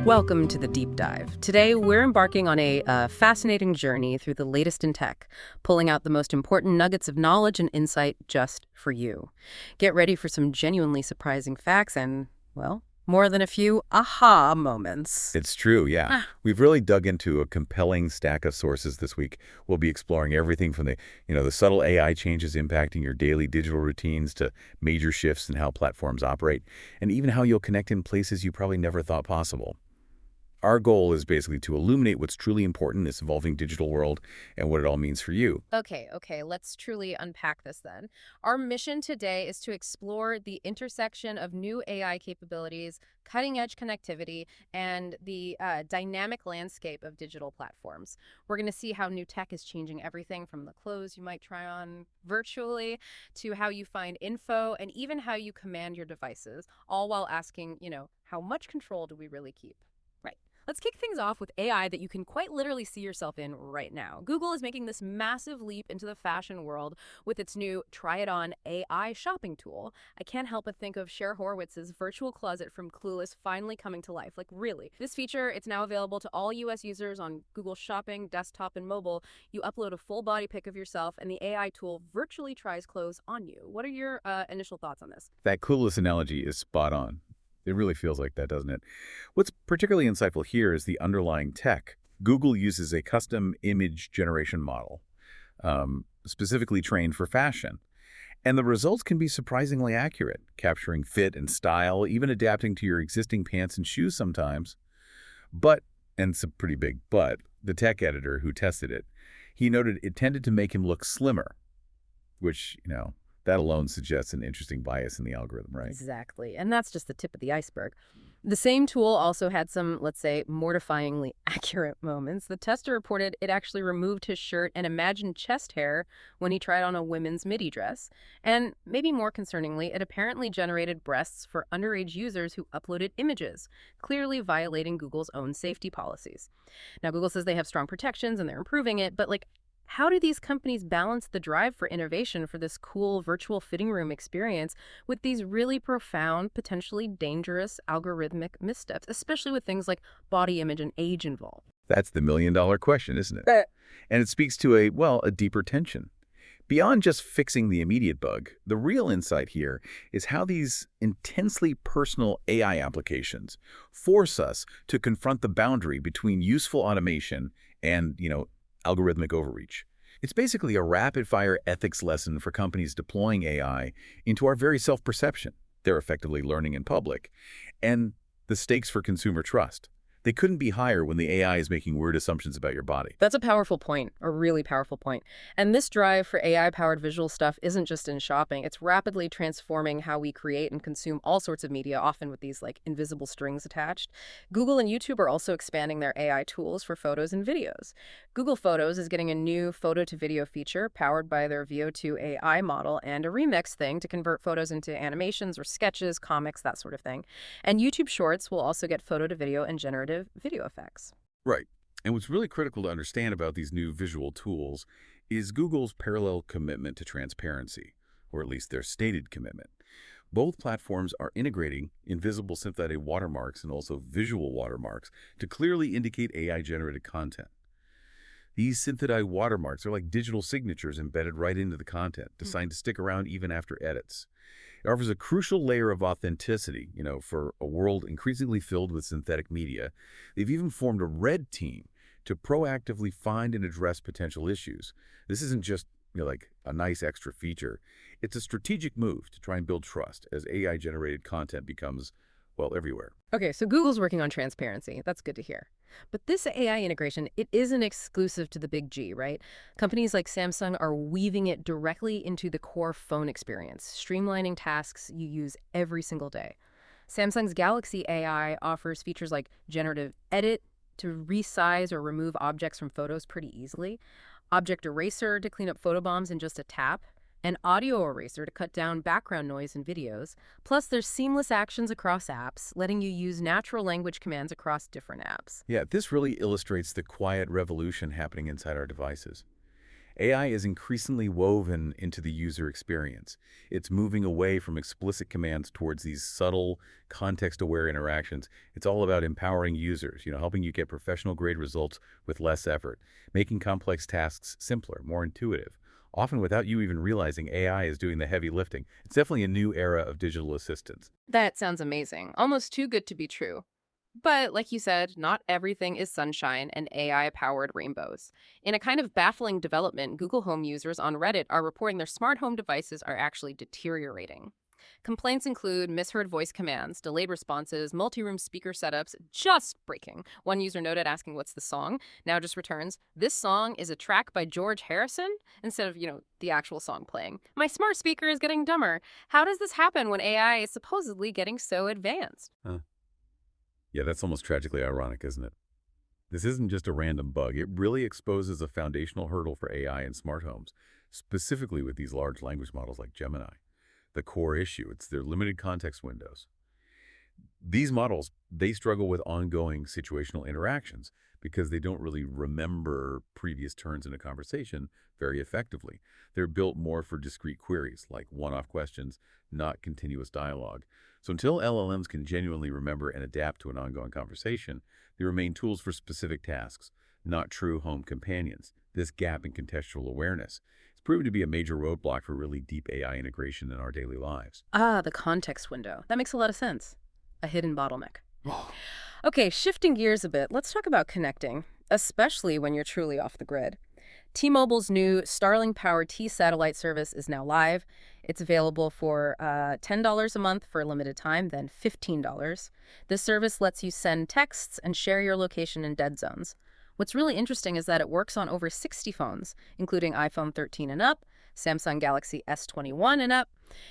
Welcome to the Deep Dive. Today, we're embarking on a fascinating journey through the latest in tech, pulling out the most important nuggets of knowledge and insight just for you. Get ready for some genuinely surprising facts and, well, more than a few aha moments. It's true, yeah. We've really dug into a compelling stack of sources this week. We'll be exploring everything from the subtle AI changes impacting your daily digital routines to major shifts in how platforms operate, and even how you'll connect in places you probably never thought possible. Our goal is basically to illuminate what's truly important in this evolving digital world and what it all means for you. Okay, let's truly unpack this then. Our mission today is to explore the intersection of new AI capabilities, cutting-edge connectivity, and the dynamic landscape of digital platforms. We're going to see how new tech is changing everything from the clothes you might try on virtually to how you find info and even how you command your devices, all while asking, how much control do we really keep? Right. Let's kick things off with AI that you can quite literally see yourself in right now. Google is making this massive leap into the fashion world with its new Try It On AI shopping tool. I can't help but think of Cher Horowitz's virtual closet from Clueless finally coming to life. Like, really. This feature, it's now available to all US users on Google Shopping, desktop, and mobile. You upload a full body pic of yourself, and the AI tool virtually tries clothes on you. What are your initial thoughts on this? That Clueless analogy is spot on. It really feels like that, doesn't it? What's particularly insightful here is the underlying tech. Google uses a custom image generation model, specifically trained for fashion. And the results can be surprisingly accurate, capturing fit and style, even adapting to your existing pants and shoes sometimes. But, and it's a pretty big but, the tech editor who tested it, he noted it tended to make him look slimmer, which, that alone suggests an interesting bias in the algorithm, right? Exactly. And that's just the tip of the iceberg. The same tool also had some, let's say, mortifyingly accurate moments. The tester reported it actually removed his shirt and imagined chest hair when he tried on a women's midi dress. And maybe more concerningly, it apparently generated breasts for underage users who uploaded images, clearly violating Google's own safety policies. Now, Google says they have strong protections and they're improving it, but how do these companies balance the drive for innovation for this cool virtual fitting room experience with these really profound, potentially dangerous algorithmic missteps, especially with things like body image and age involved? That's the million-dollar question, isn't it? And it speaks to a deeper tension. Beyond just fixing the immediate bug, the real insight here is how these intensely personal AI applications force us to confront the boundary between useful automation and, algorithmic overreach. It's basically a rapid-fire ethics lesson for companies deploying AI into our very self-perception. They're effectively learning in public. And the stakes for consumer trust. They couldn't be higher when the AI is making weird assumptions about your body. That's a powerful point, a really powerful point. And this drive for AI-powered visual stuff isn't just in shopping. It's rapidly transforming how we create and consume all sorts of media, often with these invisible strings attached. Google and YouTube are also expanding their AI tools for photos and videos. Google Photos is getting a new photo-to-video feature powered by their VO2 AI model and a remix thing to convert photos into animations or sketches, comics, that sort of thing. And YouTube Shorts will also get photo-to-video and generative video effects. Right. And what's really critical to understand about these new visual tools is Google's parallel commitment to transparency, or at least their stated commitment. Both platforms are integrating invisible synthetic watermarks and also visual watermarks to clearly indicate AI-generated content. These synthetic watermarks are like digital signatures embedded right into the content, designed to stick around even after edits. It offers a crucial layer of authenticity, for a world increasingly filled with synthetic media. They've even formed a red team to proactively find and address potential issues. This isn't just, like a nice extra feature. It's a strategic move to try and build trust as AI-generated content becomes, everywhere. Okay, so Google's working on transparency. That's good to hear. But this AI integration, it isn't exclusive to the big G, right? Companies like Samsung are weaving it directly into the core phone experience, streamlining tasks you use every single day. Samsung's Galaxy AI offers features like generative edit to resize or remove objects from photos pretty easily, object eraser to clean up photobombs in just a tap, an audio eraser to cut down background noise in videos. Plus, there's seamless actions across apps, letting you use natural language commands across different apps. Yeah, this really illustrates the quiet revolution happening inside our devices. AI is increasingly woven into the user experience. It's moving away from explicit commands towards these subtle, context-aware interactions. It's all about empowering users, helping you get professional-grade results with less effort, making complex tasks simpler, more intuitive, often without you even realizing AI is doing the heavy lifting. It's definitely a new era of digital assistance. That sounds amazing. Almost too good to be true. But like you said, not everything is sunshine and AI-powered rainbows. In a kind of baffling development, Google Home users on Reddit are reporting their smart home devices are actually deteriorating. Complaints include misheard voice commands, delayed responses, multi-room speaker setups, just breaking. One user noted asking, "What's the song?" Now just returns, "This song is a track by George Harrison," instead of, the actual song playing. "My smart speaker is getting dumber." How does this happen when AI is supposedly getting so advanced? Huh. Yeah, that's almost tragically ironic, isn't it? This isn't just a random bug. It really exposes a foundational hurdle for AI in smart homes, specifically with these large language models like Gemini. The core issue, it's their limited context windows. These models, they struggle with ongoing situational interactions because they don't really remember previous turns in a conversation very effectively. They're built more for discrete queries, like one-off questions, not continuous dialogue. So until LLMs can genuinely remember and adapt to an ongoing conversation, they remain tools for specific tasks, not true home companions. This gap in contextual awareness is proven to be a major roadblock for really deep AI integration in our daily lives. Ah, the context window. That makes a lot of sense. A hidden bottleneck. Okay, shifting gears a bit, let's talk about connecting, especially when you're truly off the grid. T-Mobile's new Starlink-powered T-Satellite service is now live. It's available for $10 a month for a limited time, then $15. This service lets you send texts and share your location in dead zones. What's really interesting is that it works on over 60 phones, including iPhone 13 and up, Samsung Galaxy S21 and up.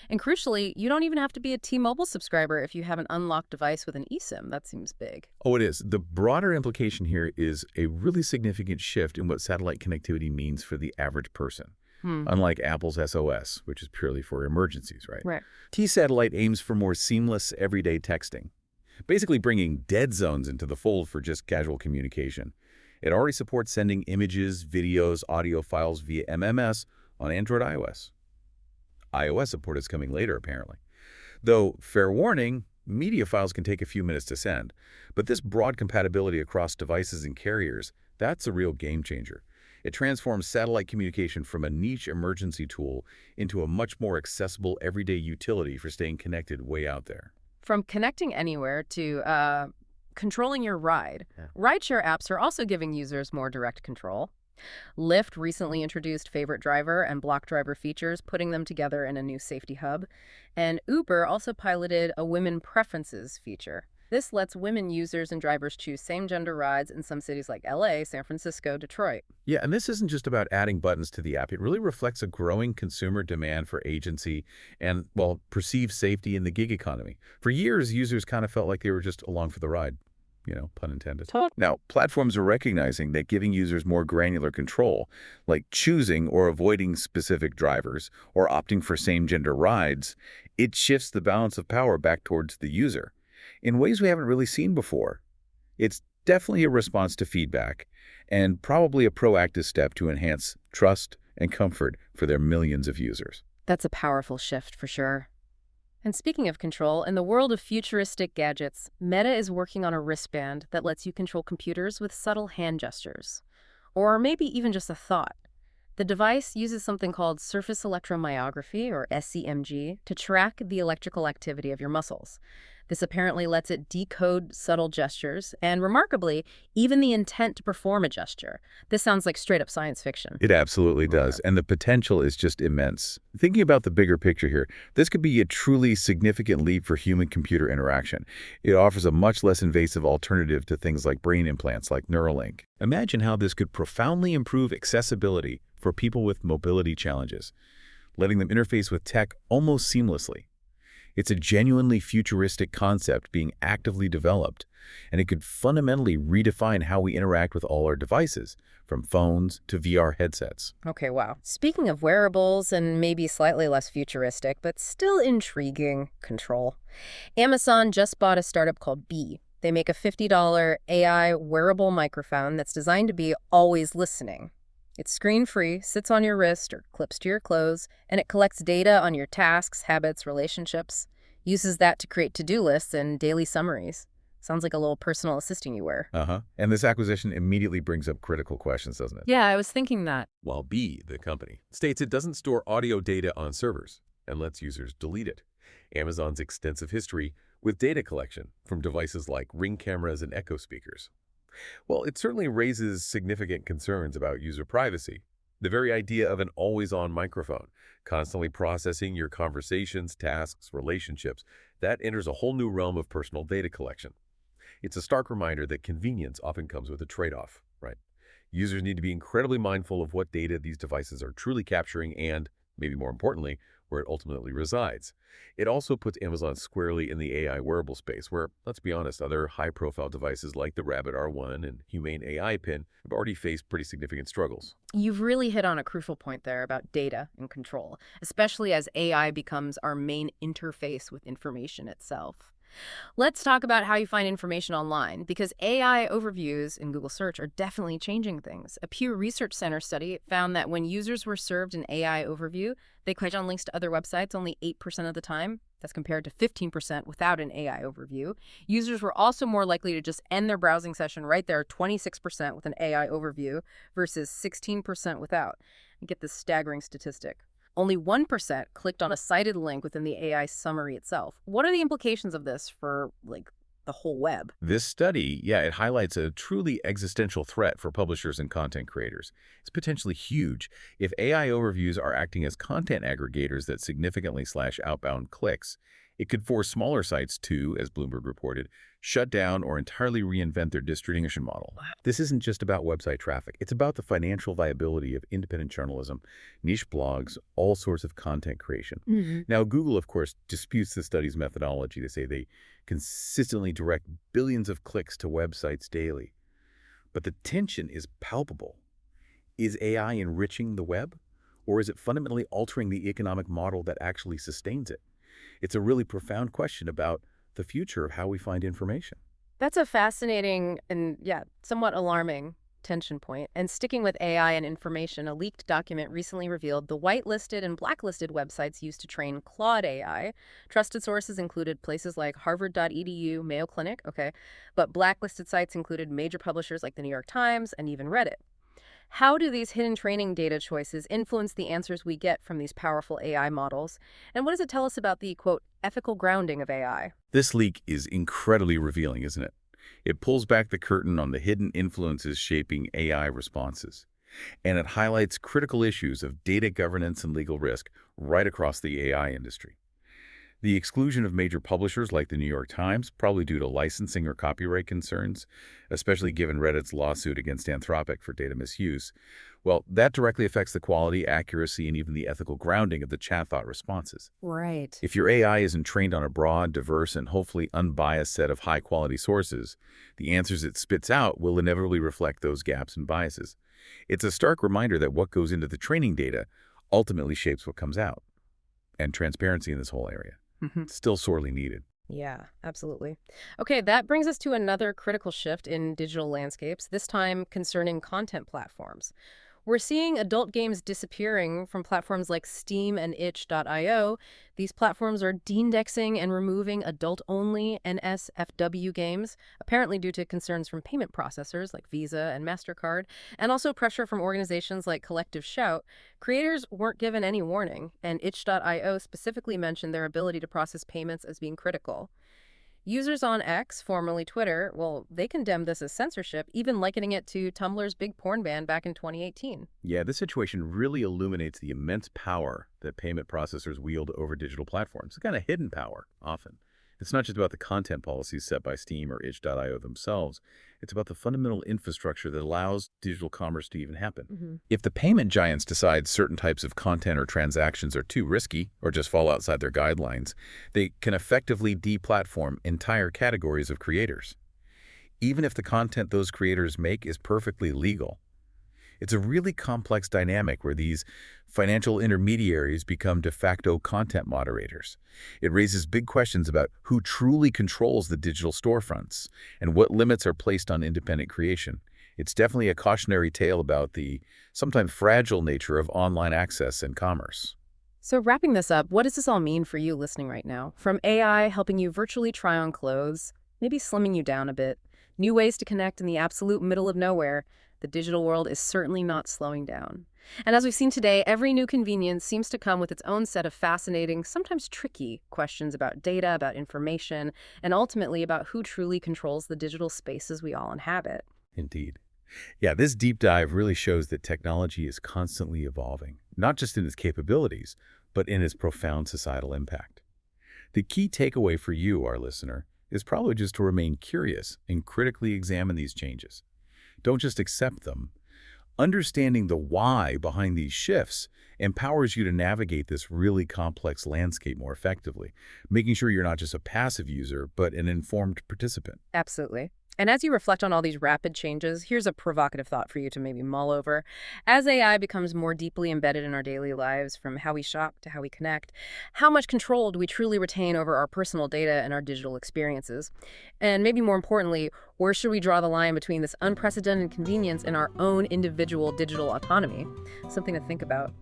And crucially, you don't even have to be a T-Mobile subscriber if you have an unlocked device with an eSIM. That seems big. Oh, it is. The broader implication here is a really significant shift in what satellite connectivity means for the average person. Unlike Apple's SOS, which is purely for emergencies, right? Right. T-Satellite aims for more seamless everyday texting, basically bringing dead zones into the fold for just casual communication. It already supports sending images, videos, audio files via MMS on Android iOS. iOS support is coming later, apparently. Though, fair warning, media files can take a few minutes to send. But this broad compatibility across devices and carriers, that's a real game changer. It transforms satellite communication from a niche emergency tool into a much more accessible everyday utility for staying connected way out there. From connecting anywhere to controlling your ride. Yeah. Rideshare apps are also giving users more direct control. Lyft recently introduced favorite driver and block driver features, putting them together in a new safety hub. And Uber also piloted a women preferences feature. This lets women users and drivers choose same-gender rides in some cities like LA, San Francisco, Detroit. Yeah, and this isn't just about adding buttons to the app. It really reflects a growing consumer demand for agency and, well, perceived safety in the gig economy. For years, users kind of felt like they were just along for the ride. Pun intended. Now, platforms are recognizing that giving users more granular control, like choosing or avoiding specific drivers or opting for same-gender rides, it shifts the balance of power back towards the user in ways we haven't really seen before. It's definitely a response to feedback and probably a proactive step to enhance trust and comfort for their millions of users. That's a powerful shift for sure. And speaking of control, in the world of futuristic gadgets, Meta is working on a wristband that lets you control computers with subtle hand gestures. Or maybe even just a thought. The device uses something called surface electromyography, or SEMG, to track the electrical activity of your muscles. This apparently lets it decode subtle gestures, and remarkably, even the intent to perform a gesture. This sounds like straight-up science fiction. It absolutely does, and the potential is just immense. Thinking about the bigger picture here, this could be a truly significant leap for human-computer interaction. It offers a much less invasive alternative to things like brain implants like Neuralink. Imagine how this could profoundly improve accessibility for people with mobility challenges, letting them interface with tech almost seamlessly. It's a genuinely futuristic concept being actively developed, and it could fundamentally redefine how we interact with all our devices, from phones to VR headsets. Okay, wow. Speaking of wearables and maybe slightly less futuristic, but still intriguing control, Amazon just bought a startup called Bee. They make a $50 AI wearable microphone that's designed to be always listening. It's screen-free, sits on your wrist or clips to your clothes, and it collects data on your tasks, habits, relationships. Uses that to create to-do lists and daily summaries. Sounds like a little personal assistant you wear. Uh-huh. And this acquisition immediately brings up critical questions, doesn't it? Yeah, I was thinking that. While B, the company, states it doesn't store audio data on servers and lets users delete it. Amazon's extensive history with data collection from devices like Ring cameras and Echo speakers. Well, it certainly raises significant concerns about user privacy. The very idea of an always-on microphone, constantly processing your conversations, tasks, relationships, that enters a whole new realm of personal data collection. It's a stark reminder that convenience often comes with a trade-off, right? Users need to be incredibly mindful of what data these devices are truly capturing and, maybe more importantly, where it ultimately resides. It also puts Amazon squarely in the AI wearable space where, let's be honest, other high-profile devices like the Rabbit R1 and Humane AI Pin have already faced pretty significant struggles. You've really hit on a crucial point there about data and control, especially as AI becomes our main interface with information itself. Let's talk about how you find information online, because AI overviews in Google Search are definitely changing things. A Pew Research Center study found that when users were served an AI overview, they clicked on links to other websites only 8% of the time. That's compared to 15% without an AI overview. Users were also more likely to just end their browsing session right there, 26% with an AI overview versus 16% without. And get this staggering statistic. Only 1% clicked on a cited link within the AI summary itself. What are the implications of this for, the whole web? This study, it highlights a truly existential threat for publishers and content creators. It's potentially huge. If AI overviews are acting as content aggregators that significantly slash outbound clicks, it could force smaller sites to, as Bloomberg reported, shut down or entirely reinvent their distribution model. This isn't just about website traffic. It's about the financial viability of independent journalism, niche blogs, all sorts of content creation. Now, Google, of course, disputes the study's methodology. They say they consistently direct billions of clicks to websites daily. But the tension is palpable. Is AI enriching the web? Or is it fundamentally altering the economic model that actually sustains it? It's a really profound question about the future of how we find information. That's a fascinating and, somewhat alarming tension point. And sticking with AI and information, a leaked document recently revealed the whitelisted and blacklisted websites used to train Claude AI. Trusted sources included places like harvard.edu, Mayo Clinic, but blacklisted sites included major publishers like the New York Times and even Reddit. How do these hidden training data choices influence the answers we get from these powerful AI models? And what does it tell us about the, quote, ethical grounding of AI? This leak is incredibly revealing, isn't it? It pulls back the curtain on the hidden influences shaping AI responses. And it highlights critical issues of data governance and legal risk right across the AI industry. The exclusion of major publishers like the New York Times, probably due to licensing or copyright concerns, especially given Reddit's lawsuit against Anthropic for data misuse, well, that directly affects the quality, accuracy, and even the ethical grounding of the chatbot responses. Right. If your AI isn't trained on a broad, diverse, and hopefully unbiased set of high-quality sources, the answers it spits out will inevitably reflect those gaps and biases. It's a stark reminder that what goes into the training data ultimately shapes what comes out. And transparency in this whole area. Still sorely needed. Yeah, absolutely. Okay, that brings us to another critical shift in digital landscapes, this time concerning content platforms. We're seeing adult games disappearing from platforms like Steam and itch.io. These platforms are de-indexing and removing adult-only NSFW games, apparently due to concerns from payment processors like Visa and MasterCard, and also pressure from organizations like Collective Shout. Creators weren't given any warning, and itch.io specifically mentioned their ability to process payments as being critical. Users on X, formerly Twitter, they condemned this as censorship, even likening it to Tumblr's big porn ban back in 2018. Yeah, this situation really illuminates the immense power that payment processors wield over digital platforms. It's kind of hidden power, often. It's not just about the content policies set by Steam or itch.io themselves. It's about the fundamental infrastructure that allows digital commerce to even happen. If the payment giants decide certain types of content or transactions are too risky or just fall outside their guidelines, they can effectively deplatform entire categories of creators, even if the content those creators make is perfectly legal. It's a really complex dynamic where these financial intermediaries become de facto content moderators. It raises big questions about who truly controls the digital storefronts and what limits are placed on independent creation. It's definitely a cautionary tale about the sometimes fragile nature of online access and commerce. So wrapping this up, what does this all mean for you listening right now? From AI helping you virtually try on clothes, maybe slimming you down a bit, new ways to connect in the absolute middle of nowhere, the digital world is certainly not slowing down. And as we've seen today, every new convenience seems to come with its own set of fascinating, sometimes tricky questions about data, about information, and ultimately about who truly controls the digital spaces we all inhabit. Indeed. Yeah, this deep dive really shows that technology is constantly evolving, not just in its capabilities, but in its profound societal impact. The key takeaway for you, our listener, is probably just to remain curious and critically examine these changes. Don't just accept them. Understanding the why behind these shifts empowers you to navigate this really complex landscape more effectively, making sure you're not just a passive user, but an informed participant. Absolutely. And as you reflect on all these rapid changes, here's a provocative thought for you to maybe mull over. As AI becomes more deeply embedded in our daily lives, from how we shop to how we connect, how much control do we truly retain over our personal data and our digital experiences? And maybe more importantly, where should we draw the line between this unprecedented convenience and our own individual digital autonomy? Something to think about.